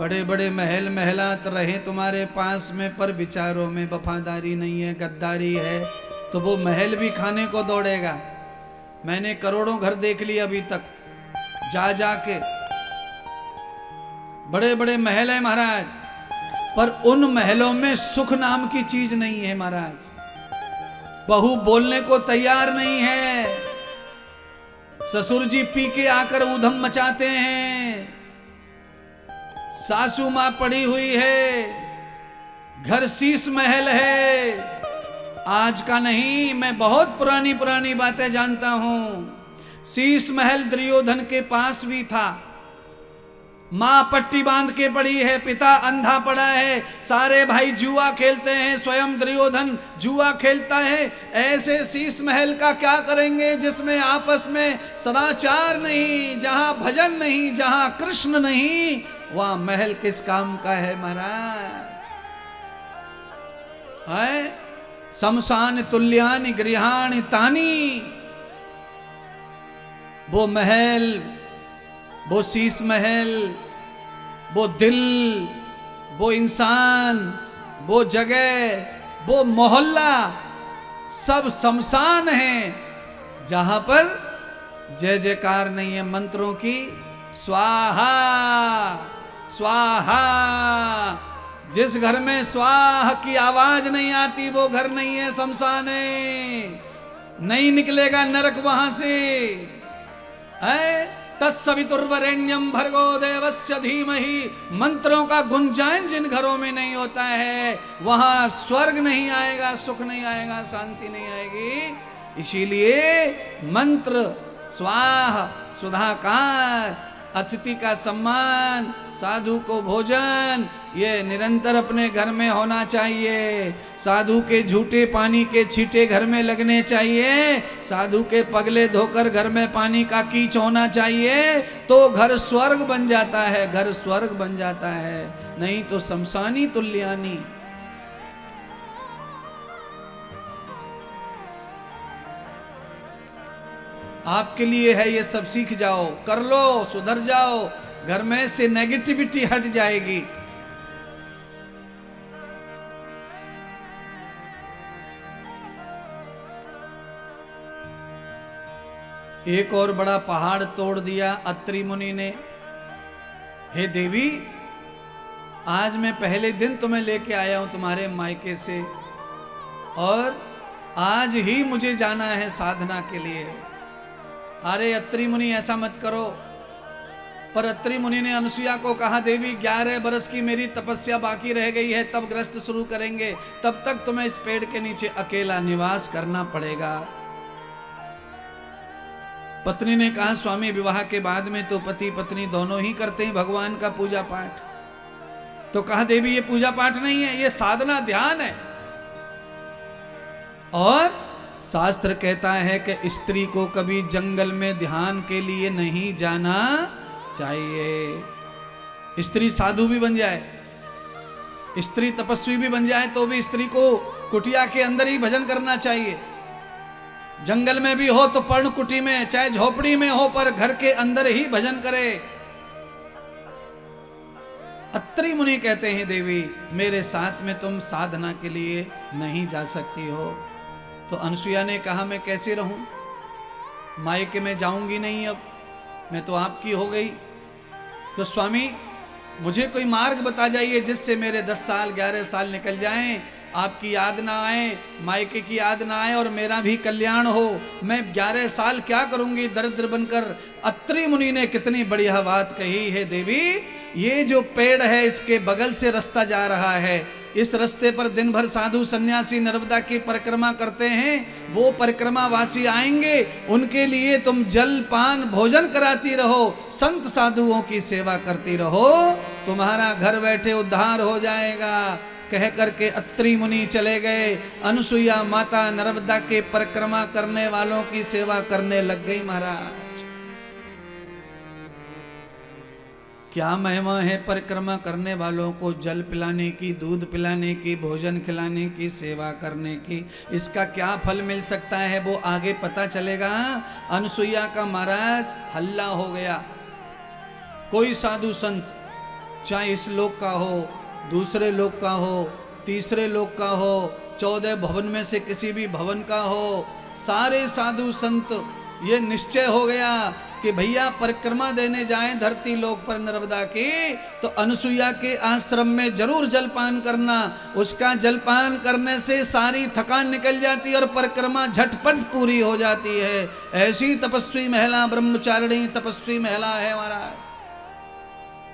बड़े बड़े महल महलात रहे तुम्हारे पास में, पर विचारों में वफादारी नहीं है, गद्दारी है, तो वो महल भी खाने को दौड़ेगा। मैंने करोड़ों घर देख लिए अभी तक जा जाके, बड़े बड़े महल है महाराज, पर उन महलों में सुख नाम की चीज नहीं है महाराज। बहू बोलने को तैयार नहीं है, ससुर जी पी के आकर ऊधम मचाते हैं, सासू मां पड़ी हुई है, घर शीश महल है, आज का नहीं, मैं बहुत पुरानी पुरानी बातें जानता हूं। शीश महल दुर्योधन के पास भी था, मां पट्टी बांध के पड़ी है, पिता अंधा पड़ा है, सारे भाई जुआ खेलते हैं, स्वयं दुर्योधन जुआ खेलता है। ऐसे शीश महल का क्या करेंगे जिसमें आपस में सदाचार नहीं, जहां भजन नहीं, जहां कृष्ण नहीं, वह महल किस काम का है महाराज? है शमशान तुल्यानि गृहाणि तानि। वो महल, वो शीश महल, वो दिल, वो इंसान, वो जगह, वो मोहल्ला सब शमशान है, जहां पर जय जयकार नहीं है, मंत्रों की स्वाहा स्वाहा। जिस घर में स्वाहा की आवाज नहीं आती वो घर नहीं है, शमशान है, नहीं निकलेगा नरक वहां से। तत्सवितुर्वरेण्यम भर्गो देवस्य धीमहि। मंत्रों का गुंजान जिन घरों में नहीं होता है, वहां स्वर्ग नहीं आएगा, सुख नहीं आएगा, शांति नहीं आएगी। इसीलिए मंत्र, स्वाहा, सुधाकार, अतिथि का सम्मान, साधु को भोजन, ये निरंतर अपने घर में होना चाहिए। साधु के झूठे पानी के छींटे घर में लगने चाहिए, साधु के पगले धोकर घर में पानी का कीच होना चाहिए, तो घर स्वर्ग बन जाता है, घर स्वर्ग बन जाता है, नहीं तो शमशानी तुल्यानि। आपके लिए है ये सब, सीख जाओ, कर लो, सुधर जाओ, घर में से नेगेटिविटी हट जाएगी। एक और बड़ा पहाड़ तोड़ दिया अत्रि मुनि ने। हे देवी, आज मैं पहले दिन तुम्हें लेके आया हूं तुम्हारे मायके से, और आज ही मुझे जाना है साधना के लिए। अरे अत्रि मुनि ऐसा मत करो। पर अत्रि मुनि ने अनुसुईया को कहा, देवी 11 बरस की मेरी तपस्या बाकी रह गई है, तब गृहस्थ शुरू करेंगे, तब तक तुम्हें इस पेड़ के नीचे अकेला निवास करना पड़ेगा। पत्नी ने कहा, स्वामी विवाह के बाद में तो पति पत्नी दोनों ही करते हैं भगवान का पूजा पाठ। तो कहा, देवी ये पूजा पाठ नहीं है, ये साधना ध्यान है। और शास्त्र कहता है कि स्त्री को कभी जंगल में ध्यान के लिए नहीं जाना चाहिए। स्त्री साधु भी बन जाए, स्त्री तपस्वी भी बन जाए, तो भी स्त्री को कुटिया के अंदर ही भजन करना चाहिए। जंगल में भी हो तो पर्ण कुटी में, चाहे झोपड़ी में हो, पर घर के अंदर ही भजन करे। अत्रि मुनि कहते हैं, देवी मेरे साथ में तुम साधना के लिए नहीं जा सकती हो। तो अनुसुईया ने कहा, मैं कैसे रहूं, मायके में जाऊंगी नहीं, अब मैं तो आपकी हो गई। तो स्वामी मुझे कोई मार्ग बता जाइए जिससे मेरे 10 साल 11 साल निकल जाएं, आपकी याद ना आए, मायके की याद ना आए, और मेरा भी कल्याण हो। मैं 11 साल क्या करूंगी दरिद्र बनकर। अत्रि मुनि ने कितनी बढ़िया बात कही है, देवी ये जो पेड़ है इसके बगल से रास्ता जा रहा है, इस रास्ते पर दिन भर साधु सन्यासी नर्मदा की परिक्रमा करते हैं, वो परिक्रमावासी आएंगे, उनके लिए तुम जल पान भोजन कराती रहो, संत साधुओं की सेवा करती रहो, तुम्हारा घर बैठे उद्धार हो जाएगा। कह करके अत्रि मुनि चले गए। अनुसुईया माता नर्मदा के परिक्रमा करने वालों की सेवा करने लग गई। महाराज क्या महिमा है परिक्रमा करने वालों को जल पिलाने की, दूध पिलाने की, भोजन खिलाने की, सेवा करने की। इसका क्या फल मिल सकता है वो आगे पता चलेगा। अनुसुईया का महाराज हल्ला हो गया। कोई साधु संत चाहे इस लोक का हो, दूसरे लोक का हो, तीसरे लोक का हो, 14 भवन में से किसी भी भवन का हो, सारे साधु संत ये निश्चय हो गया कि भैया परिक्रमा देने जाएं धरती लोक पर नर्मदा की, तो अनसुईया के आश्रम में जरूर जलपान करना। उसका जलपान करने से सारी थकान निकल जाती है और परिक्रमा झटपट पूरी हो जाती है। ऐसी तपस्वी महिला, ब्रह्मचारिणी तपस्वी महिला है महाराज।